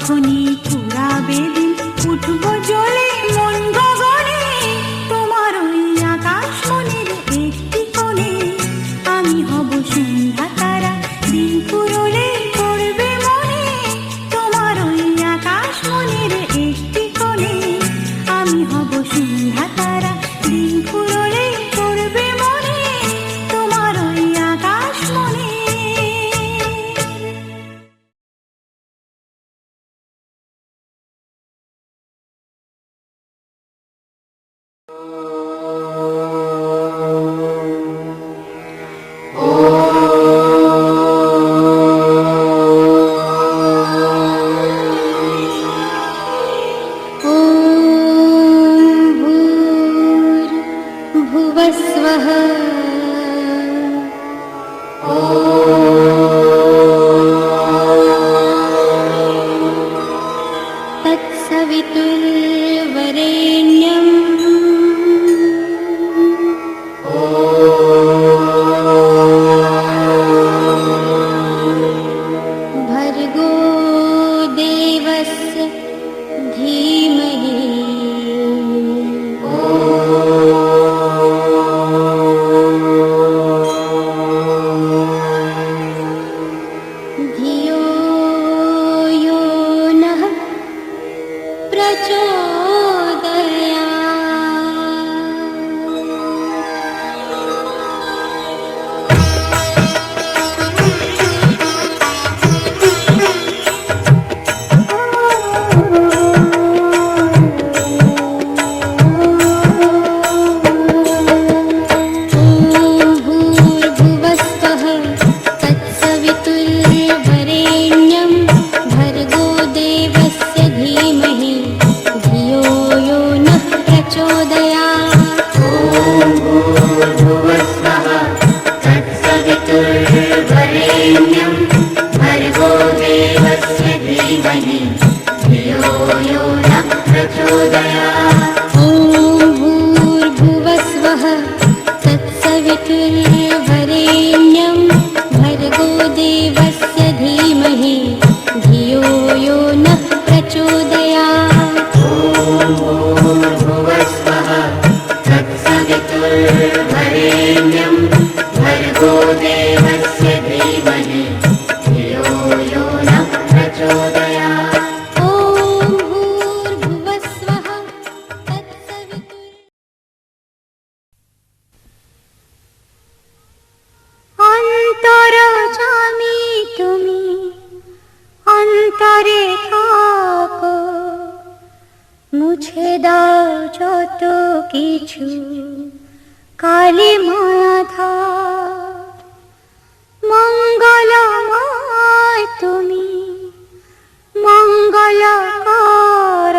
যখনই পুরাবে দিন উঠব জ্বলে মন গগনে, তোমার ওই আকাশ মনের একটি কোণে আমি হব সন্ধ্যা তারা, দিন ফুরলে পড়বে মনে, তোমার ওই আকাশ মনের একটি কোণে আমি হব সন্ধ্যা তারা, দিন ফুরলে পড়বে মনে, তোমার ওই আকাশ মনে। भुवस्वः तत्सवितुर्वरेण्यम् भर्गो देवस्य धीमहि धियो यो नः भूर्भुवस्वः तत्सवितुर्वरेण्यं भर्गो देवस्य धीमहि धियो यो नः प्रचोदयात्। भूर्भुवस्वः तत्सवितुर्वरेण्यं भर्गो देवस्य धीमहि धियो यो नः प्रचोदयात्। ॐ भूर्भुवस्वः तत्सवितुर्वरेण्यं भर्गो देवस्य धीमहि धियो यो नः प्रचोदयात्। भूर्भुवस्वः तत्सवितुर्वरेण्यं भर्गो देवस्य धीमहि धियो यो नः प्रचोदयात्। ॐ भूर्भुवस्वः तत्सवितुर् অন্তরজামী তুমি অন্তরে থাকো, মুছে দাও যত কিছু কালি মায়াধার। মঙ্গলময় তুমি মঙ্গলকর,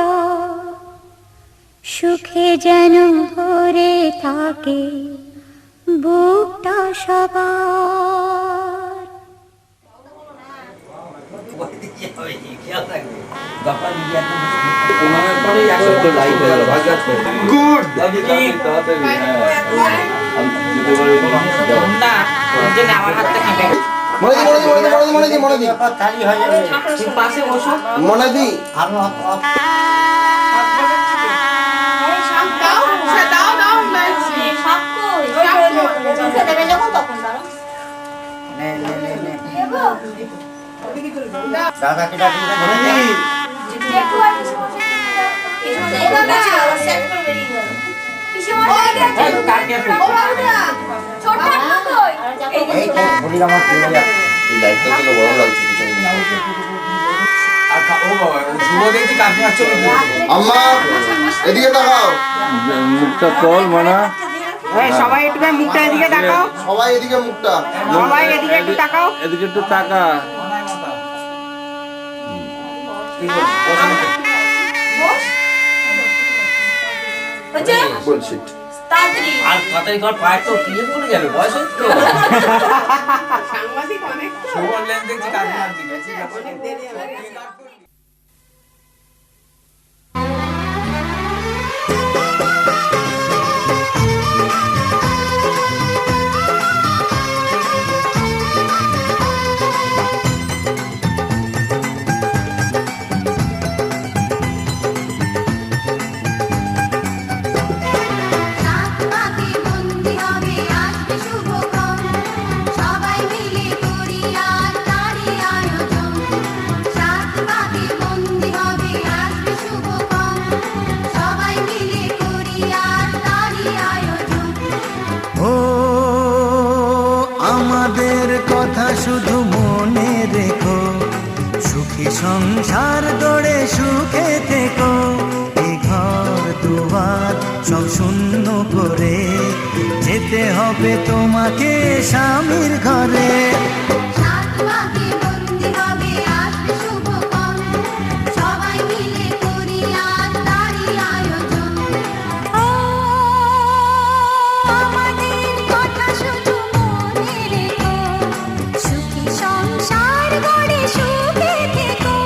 সুখে যেন ভরে থাকে বুকটা সবার। আম্মা এদিকে তাকাও, মুখটা কল মানা, সবাই একটু মুখটা এদিকে তাকাও, সবাই এদিকে মুখটা, সবাই এদিকে একটু তাকাও, এদিকে একটু তাকা। বলছি আর তাড়াতাড়ি কর, পায়ের তো ক্লিয়ার করে যাবে, বয়স হচ্ছে তো। সাংবাদিক অনেক সুবল লেন্স দেখছি কাকিমার দিকে, ঠিক আছে। অনেক দেরি হবে। সংসার গড়ে সুখে থেকো, এ ঘর দুয়ার সব শূন্য করে যেতে হবে তোমাকে স্বামীর ঘরে। সাত পাকে বন্দি হবে আসবে শুভক্ষণ, সবাই মিলে করি আজ তারই আয়োজন। ও আমাদের কথা শুধু মনে রেখো, সুখী সংসার গড়ে সুখে থেকো,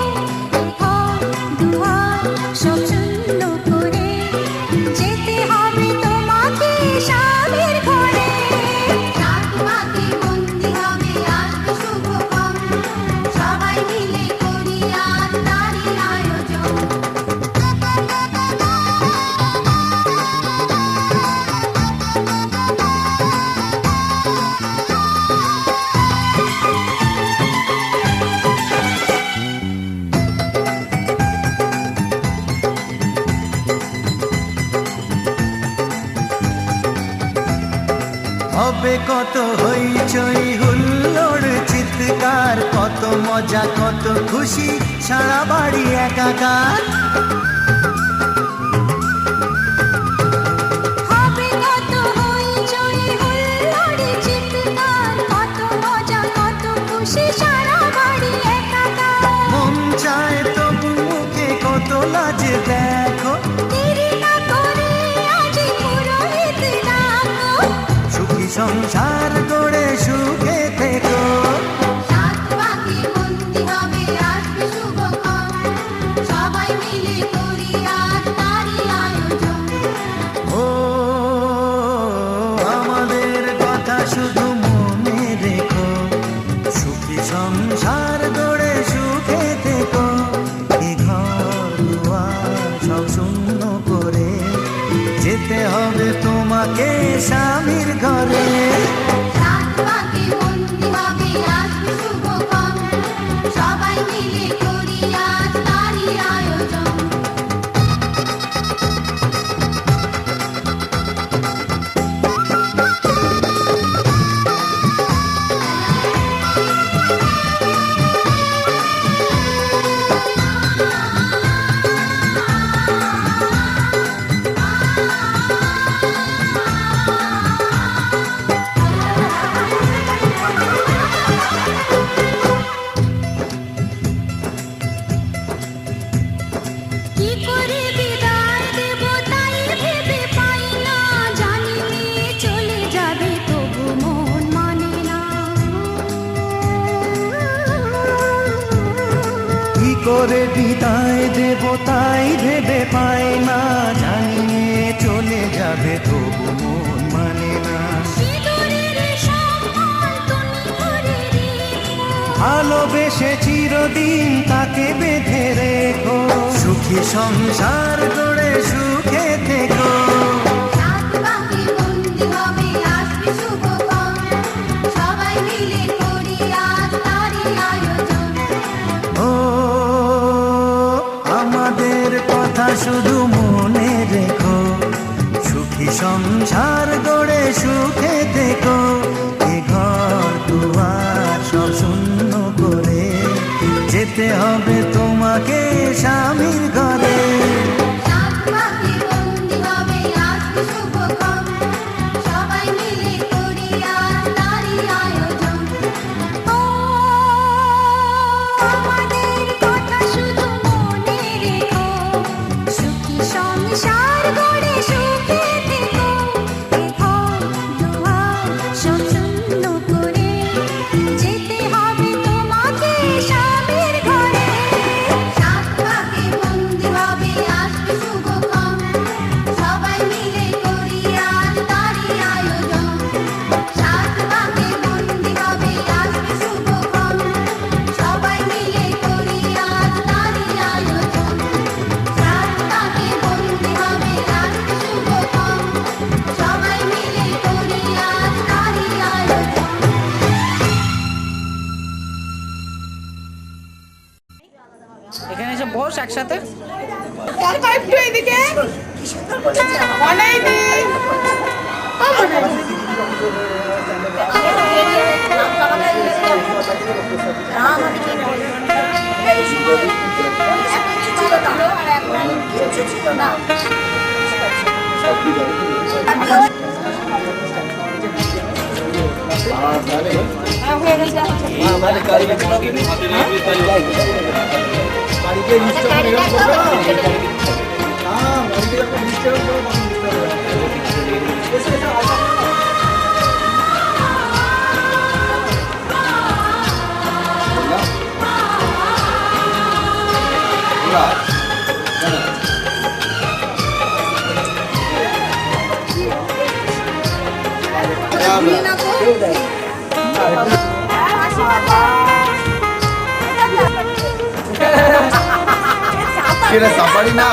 ঘর দুয়ার সব শূন্য করে যেতে হবে তোমাকে স্বামীর ঘরে। সাত পাকে বন্দি হবে আসবে শুভক্ষণ, সবাই মিলে করি আজ তারই আয়োজন। হবে কত হইচই হুল্লোড় চিৎকার, কত মজা কত খুশি সারা বাড়ি একাকার। হবে কত হইচই হুল্লোড় চিৎকার, কত মজা কত খুশি সারা বাড়ি একাকার। মন চায় তবু মুখে কত লাজে দেখো, দেরি না করে আজই পুরোহিত ডাকো, সুখী সংসার গড়ে সুখে থেকো। সাত পাকে বন্দি হবে আসবে শুভক্ষণ, সবাই মিলে করি আজ তারই আয়োজন। ও আমাদের কথা শুধু মনে রেখো, সুখী সংসার গড়ে সুখে থেকো, এ ঘর দুয়ার সব শূন্য করে যেতে হবে তোমাকে স্বামীর ঘরে। সাত পাকে বন্দি হবে আসবে শুভক্ষণ, সবাই মিলে করি আজ তারই আয়োজন। কি করে বিদায় দেব তাই ভেবে পাই না, জানি মেয়ে চলে যাবে তবু মন মানে না। কি করে বিদায় দেব তাই ভেবে পাই না, জানিয়ে চলে যাবে তবু মন মানে না। সিঁদুরের সম্মান তুমি করে রেখো, ভালোবেসে চিরদিন তাকে বেঁধে রেখো, সুখী সংসার গড়ে সুখে থেকো। সাত পাকে বন্দি হবে আসবে শুভক্ষণ, সবাই মিলে করি আজ তারই আয়োজন। ও আমাদের কথা শুধু মনে রেখো, সুখী সংসার গড়ে সুখে থেকো, এ ঘর দুয়ার সব শূন্য করে যেতে হবে তোমাকে স্বামীর ঘরে। সাত পাকে বন্দি হবে আসবে শুভক্ষণ, সবাই মিলে করি আজ তারই আয়োজন। ও আমাদের কথা শুধু মনে রেখো, সুখী সংসার গড়ে সুখে থেকো, এ ঘর দুয়ার সব শূন্য করে যেতে হবে তোমাকে স্বামীর ঘরে। সাত পাকে বন্দি হবে আসবে শুভক্ষণ, সবাই মিলে করি আজ তারই আয়োজন। সাত পাকে বন্দি হবে আসবে শুভক্ষণ, সবাই মিলে করি আজ তারই আয়োজন। সাত পাকে বন্দি হবে আসবে শুভক্ষণ, সবাই মিলে করি আজ তারই আয়োজন। এখানে এসে বস একসাথে। একটু এদিকে অনেক রাম সেটা সাফারি না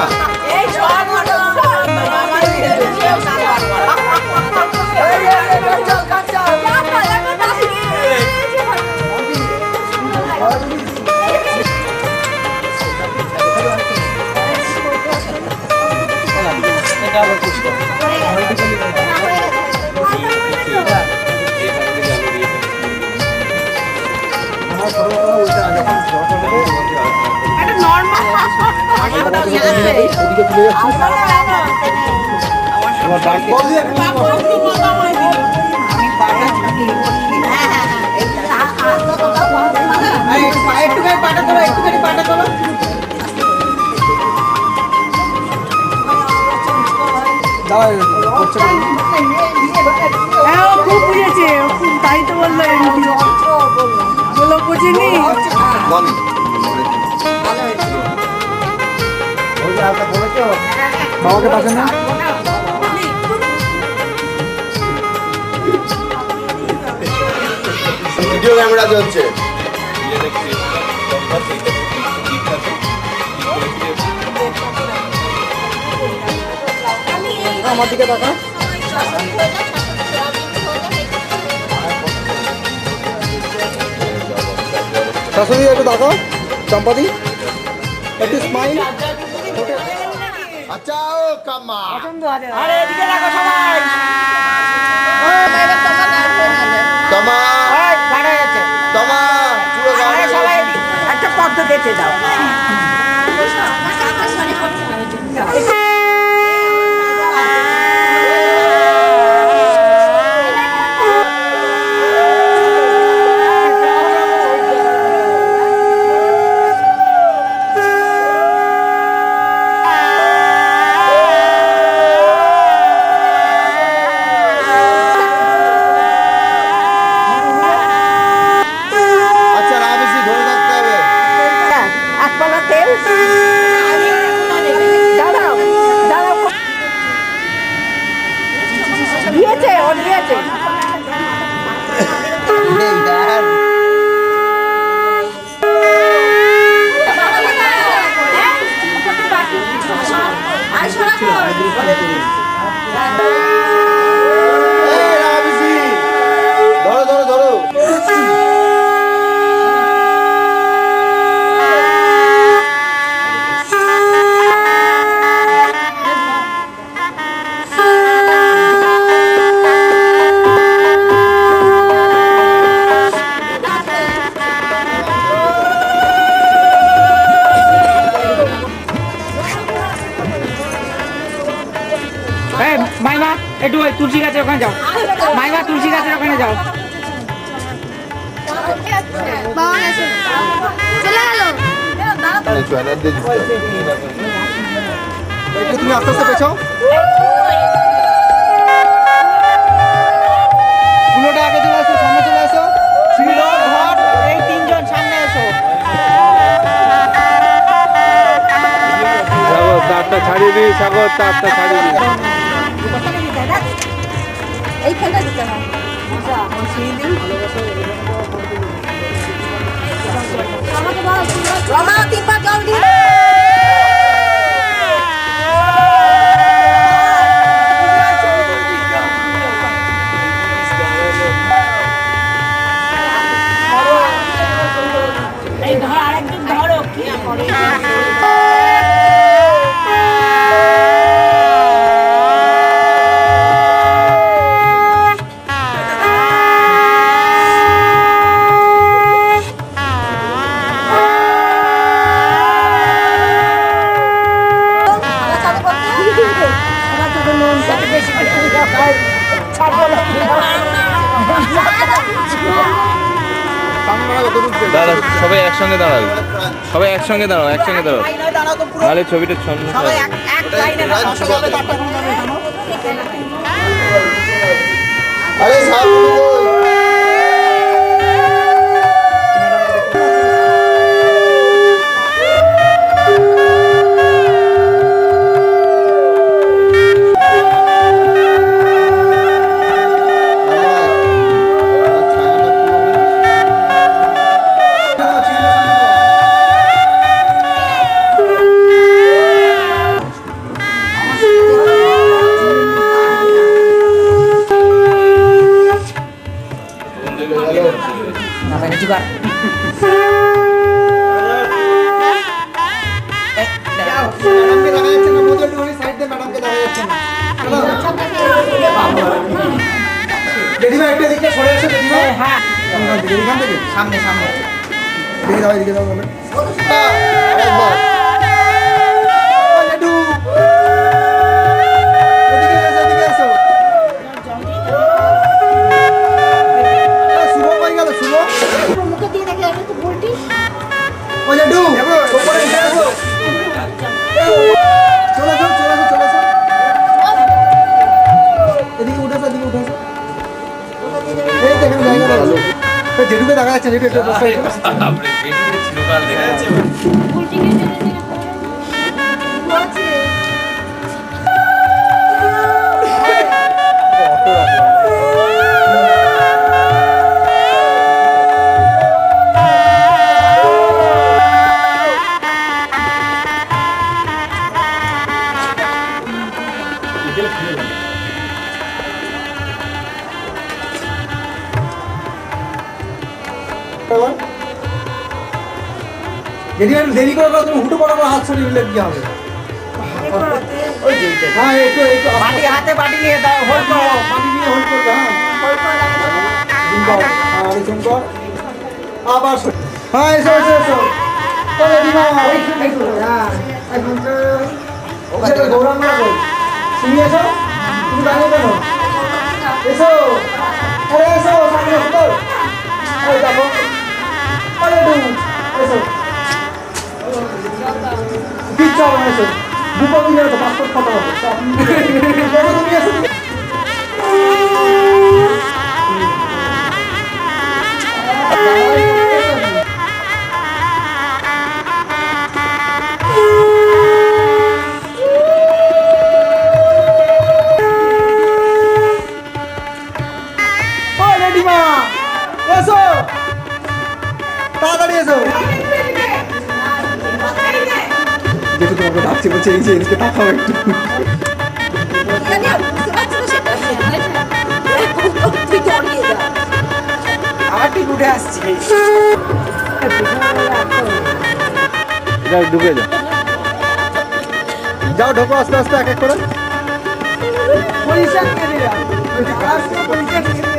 একটুখানি পাটা তোলো, একটুখানি পাটা তোলো। হ্যাঁ ও খুব বুঝেছে, ও খুব তাই তো বললো বলো বুঝিনি। বাবাকে পাশে না ভিডিও ক্যামেরা চলছে। আমার দিকে তাকা। শাশুড়ি একটু দেখো, চম্পাদি একটু স্মাইল। আচ্ছা ও কামা আরে এদিকে রাখো সবাই। কামা এই, বার হয়ে গেছে। কামা পুরো আরে সবাই এদিকে। একটা পদ্ম বেঁচে দাও। আচ্ছা না বেশি ধরে থাকতে হবে। একপালা তেল। দাঁড়াও, দাঁড়াও। দিয়েছে, ও দিয়েছে। এই না বেশি ধরো ধরো ধরো। এই, মাইমা একটু ওই তুলসী গাছের ওখানে যাও। মাইমা তুলসী গাছের ওখানে যাও। একটু তুমি আস্তে আস্তে পেছাও। পুরোটা আগে চলে আসো, সামনে চলে আসো। লোক হট, এই তিনজন সামনে এসো। সাগর তারটা ছাড়িয়ে দিই, সাগর তারটা ছাড়িয়ে দিই। এই ধর, আরেকজন ধরো। কি করে? দাঁড়া, সবাই একসঙ্গে দাঁড়াও, সবাই একসঙ্গে দাঁড়াও, একসঙ্গে দাঁড়াও, নাহলে ছবিটা ছন্দ আরে সামনে বল। Ngapain juga? ম্যাডামকে দেখা যাচ্ছে না, বোতল একটুখানি সাইড দিয়ে, ম্যাডামকে দেখা যাচ্ছে না। দিদিমা একটু এদিকে সরে এসো, দিদিমা। হ্যাঁ এখান থেকে সামনে সামনে এদিকে দাও বলে। আরেকবার। ও লাড্ডু। এদিকে এসো, এদিকে এসো। শুভ কই গেল, শুভ? মুখে দিয়ে দেখলে আমি তো বলটি ও লাড্ডু, ওপরে এসে এসো। চলে এসো, চলে এসো, চলে এসো। এদিকে উঠে এসো, এদিকে উঠে এসো। এই দেখেন জায়গাটা ভালো। জেঠুকে দেখা যাচ্ছে, জেঠু একটু বসে একটু। আপনি বেশি চিরকাল দেখে আছে বলটি কে আছে যদি একটু দেরি করে তুমি হুটু পড়া হাত সরিয়ে দিলে কি হবে? হ্যাঁ একটু একটু বাটি হাতে বাটি নিয়ে দাও হোল্ড করো পানি নিয়ে হোল্ড করবে। হ্যাঁ ঝুমকর আবার হ্যাঁ এসো এসো এসো। চলো দিমা হ্যাঁ গৌরাঙ্গ তুমি এসো, তুমি দাঁড়িয়ে কেন? এসো, আরে এসো সামনে এসো তো। এই দেখো আরে এসো পিচ্ছা এসো বুকো দিয়ে তো পাসপোর্ট ফটো হবে। তুমি এসো। ও রেডিমা এসো, তাড়াতাড়ি এসো। যেটা তোমাকে ডাকছে বলছে এই যে এদিকে তাকাও একটু। আবার ঠিক উঠে আসছে যাও, ঢুকে যাও। যাও ঢোকো আস্তে আস্তে এক এক করে। পরিষ্কার করে দিলাম পরিষ্কার করে দিলাম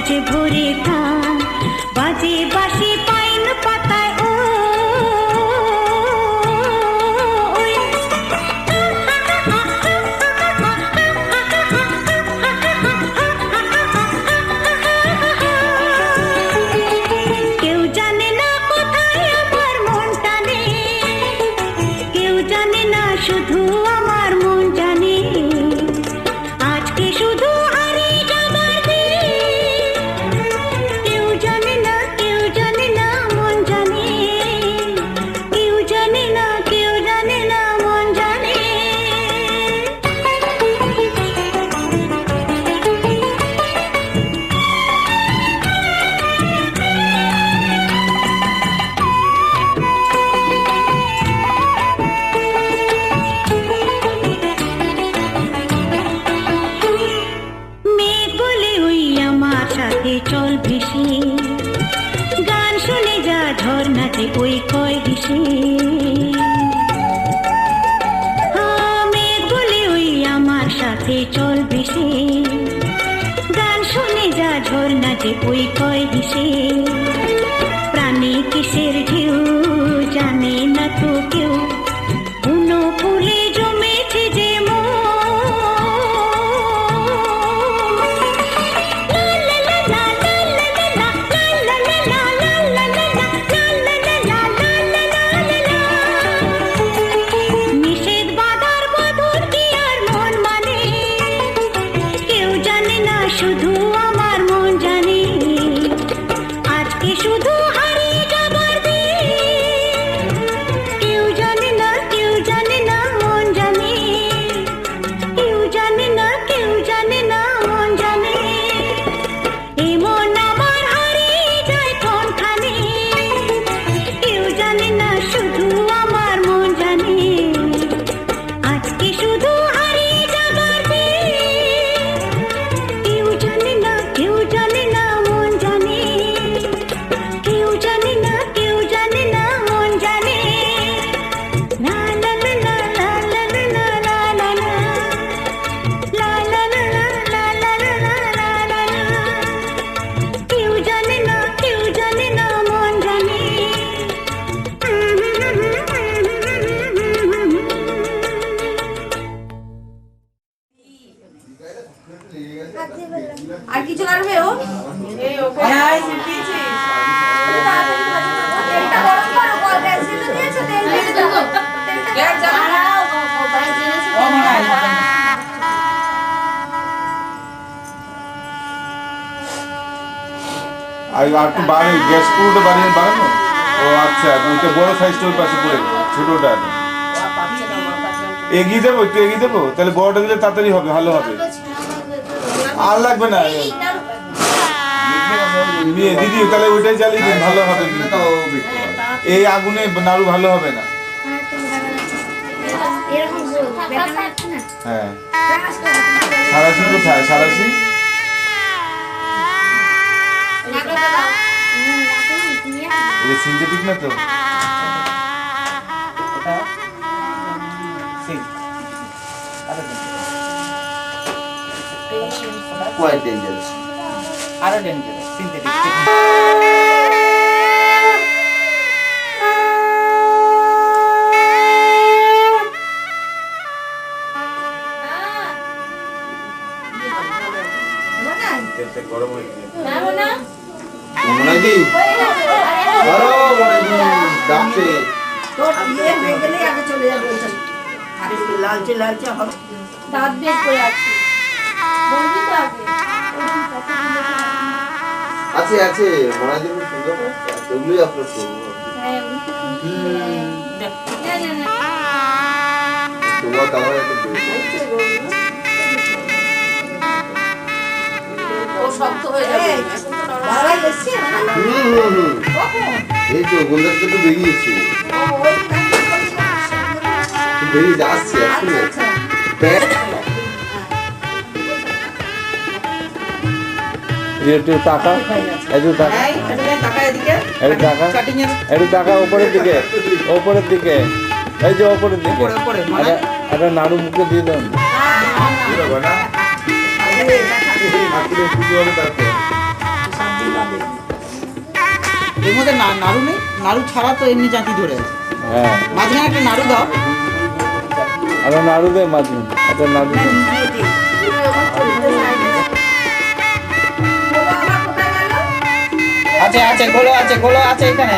বাজে ভোরে ধান, বাজে বাঁশি পাইন পাতায় ওই। কেউ জানে না কোথায় আমার মন টানে, কেউ জানে না শুধু আমার মন জানে। আজকে শুধু হারিয়ে যাবার দিন, কেউ জানে না, কেউ জানে না মন জানে, কেউ জানে না, কেউ জানে না মন জানে। মেঘ বলে ওই আমার সাথে চল ভেসে, গান শুনে যা ঝর্ণাতে ওই কয় হেসে। মেঘ বলে ওই আমার সাথে চল ভেসে, গান শুনে যা ঝর্ণাতে ওই কয় হেসে। প্রাণে কিসের ঢেউ জানে না তো কেউ, বুনো ফুলে জমেছে যে মন। নিষেধ বাধার বধূর কি আর মন মানে, কেউ জানে না শুধু আমার মন জানে। আজকে শুধু হারিয়ে যাবার দিন, কেউ জানে না, কেউ জানে না মন জানে, কেউ জানে না, কেউ জানে না মন জানে। এ মন আমার হারিয়ে যায় কোনখানে, কেউ জানে না শুধু আমার মন জানে। আজকে শুধু হারিয়ে যাবার দিন, কেউ জানে না, কেউ জানে না মন জানে, কেউ জানে না, কেউ জানে না মন জানে। লা লা লা লা লা লা লা লা লা লা লা লা লা লা লা লা লা লা। কেউ জানে না, কেউ জানে না মন জানে। আর কিছু লাগবে ও? তেলটা গরম করো, কল গ্যাস তো দিয়েছো, তেল দিয়ে দাও। গ্যাস জ্বালাও, কোথায় জেনেছি? আর একটু বাড়ি গ্যাস পুরোটা বাড়িয়ে বাড়ানো। ও আচ্ছা, ওইটা বড় সাইজটা ওই পাশে পড়ে গেল, ছোটটা আছে। এগিয়ে যাবো, একটু এগিয়ে যাবো, তাহলে বড়টা দিলে তাড়াতাড়ি হবে, ভালো হবে। আর লাগবে না দিদি, তাহলে ওইটাই জ্বালিয়ে দিন, ভালো হবে। এই আগুনে নাড়ু ভালো হবে না। হ্যাঁ, সারাশি কোথায়? সারাশি সিনথেটিক না তো? Quite dangerous. আরো ডেঞ্জারাস সিনথেটিক। গরম হয়ে গেছে। মনাদি ধরো, মনাদি ডাকছে। লালচে লালচে হবে, দাঁত বের করে আছে। বলবি তো আগে আছে আছে, মনাদি খুব সুন্দর আছে, ওগুলোই আপলোড করবো। তোমার তাহলে একটু শক্ত হয়ে যাবে। এই তো গোলদার তো বেরিয়েছে, বেরিয়ে যাচ্ছে আসলে। একটু টাকা, একটু টাকা, একটু টাকা, একটু টাকা উপরের দিকে, উপরের দিকে, এই যে উপরের দিকে। একটা নাড়ু মুখে দিয়ে দাও। এর মধ্যে নাড়ু নেই, নাড়ু ছাড়া তো এমনি জাঁতি ধরে আছে। হ্যাঁ মাঝখানে একটা নাড়ু দাও। আরে নাড়ু দে মাঝে, আচ্ছা নাড়ু দে। আছে আছে গোলো আছে এখানে।